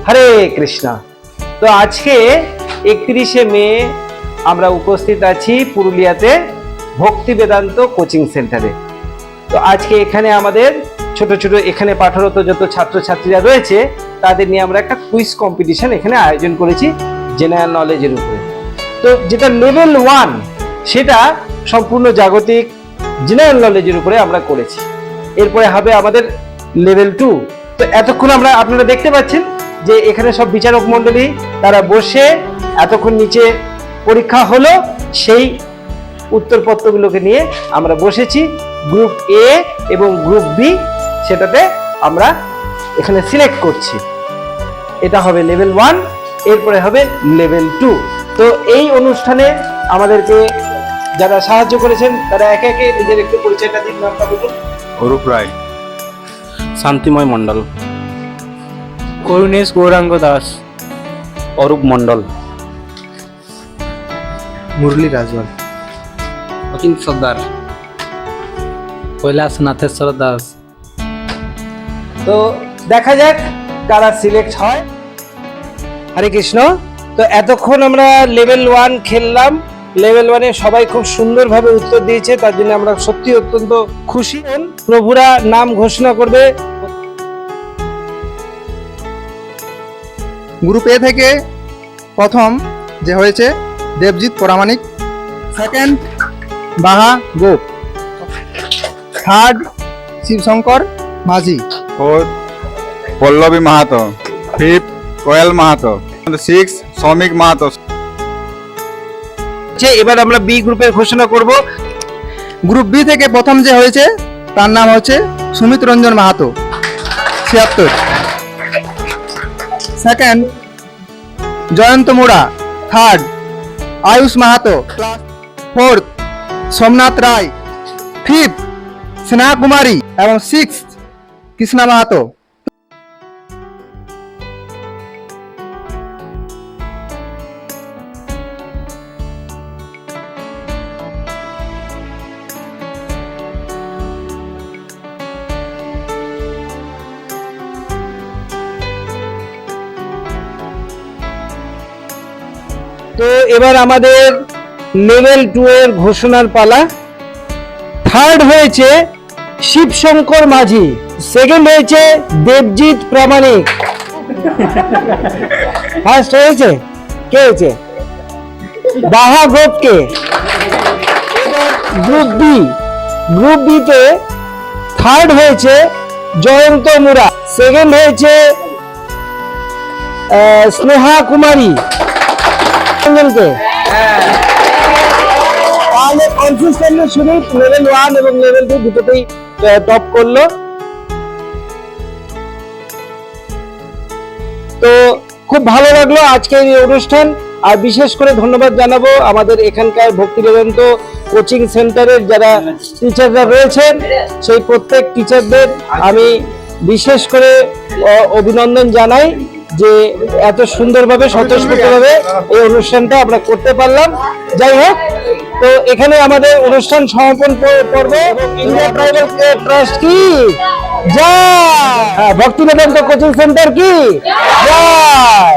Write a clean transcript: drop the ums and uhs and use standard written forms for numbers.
হরে কৃষ্ণ। তো আজকে 31শে মে আমরা উপস্থিত আছি পুরুলিয়াতে ভক্তি বেদান্ত কোচিং সেন্টারে। তো আজকে এখানে আমাদের ছোট ছোট এখানে পাঠরত যত ছাত্রছাত্রীরা রয়েছে তাদের নিয়ে আমরা একটা কুইজ কম্পিটিশন এখানে আয়োজন করেছি জেনারেল নলেজের উপরে। তো যেটা লেভেল 1 সেটা সম্পূর্ণ জাগতিক জেনারেল নলেজের উপরে আমরা করেছি। এরপরে হবে আমাদের লেভেল 2। তো এতক্ষণ আপনারা দেখতে পাচ্ছেন যে এখানে সব বিচারক মণ্ডলী তারা বসে এতক্ষণ নিচে পরীক্ষা হলো, সেই উত্তরপত্রগুলোকে নিয়ে আমরা বসেছি গ্রুপ এ এবং গ্রুপ বি, সেটাতে আমরা এখানে সিলেক্ট করছি। এটা হবে লেভেল 1, এরপরে হবে লেভেল 2। তো এই অনুষ্ঠানে আমাদেরকে যারা সাহায্য করেছেন তারা একে একে নিজের একটু পরিচয়টা দিন, নামটা বলুন। অরূপ রায়, শান্তিময় মণ্ডল, করুণেশ গৌরাঙ্গ দাস, অরূপ মণ্ডল, মুরলী রাজওয়াল, অচিন্ত সর্দার, কৈলাস নাথেশ্বর দাস। তো দেখা যাক কারা সিলেক্ট হয়। হরে কৃষ্ণ। তো এতক্ষণ আমরা লেভেল 1 খেললাম। লেভেল 1-এ সবাই খুব সুন্দরভাবে উত্তর দিয়েছে, তার জন্য আমরা সত্যি অত্যন্ত খুশি। প্রভুরা নাম ঘোষণা করবে। গ্রুপ এ থেকে প্রথম যে হয়েছে দেবজিৎ পরামানিক, সেকেন্ড বাহা গোপ, থার্ড শিবশঙ্কর মাঝি, ফোর্থ পল্লবী মাহাতো, ফিফথ কোয়েল মাহাতো, সিক্স শ্রমিক মাহাতো। এবার আমরা বি গ্রুপের ঘোষণা করব। গ্রুপ বি থেকে প্রথম যে হয়েছে তার নাম হচ্ছে সুমিত রঞ্জন মাহাতো, 76, সেকেন্ড জয়ন্ত মুড়া, থার্ড আয়ুষ মাহাতো, ফোর্থ সোমনাথ রায়, ফিফথ স্নেহা কুমারী এবং সিক্স কৃষ্ণা মাহাতো। তো এবার আমাদের লেভেল 2 এর ঘোষণার পালা। থার্ড হয়েছে শিবশঙ্কর মাঝি, সেকেন্ড হয়েছে দেবজিৎ প্রামাণিক, ফার্স্ট হয়েছে কে হয়েছে বাহা গোপকে। গ্রুপ বি তে থার্ড হয়েছে জয়ন্ত মুরা, সেকেন্ড হয়েছে স্নেহা কুমারী। তাহলে কনসিস্টেন্টলি শুনি লেভেল 1 এবং লেভেল 2 দুটোতেই টপ করলো। তো খুব ভালো লাগলো আজকের এই অনুষ্ঠান। আর বিশেষ করে ধন্যবাদ জানাবো আমাদের এখানকার ভক্তি বেদান্ত কোচিং সেন্টারের যারা টিচাররা রয়েছেন, সেই প্রত্যেক টিচারদের আমি বিশেষ করে অভিনন্দন জানাই যে এত সুন্দরভাবে স্বতঃস্ফূর্তভাবে এই অনুষ্ঠানটা আমরা করতে পারলাম। যাই হোক, তো এখানে আমাদের অনুষ্ঠান সমাপন পর্ব ইন্ডিয়া ট্রাইবাল ট্রাস্ট কি জয়, ভক্তি বেদান্ত কোচিং সেন্টার কি জয়।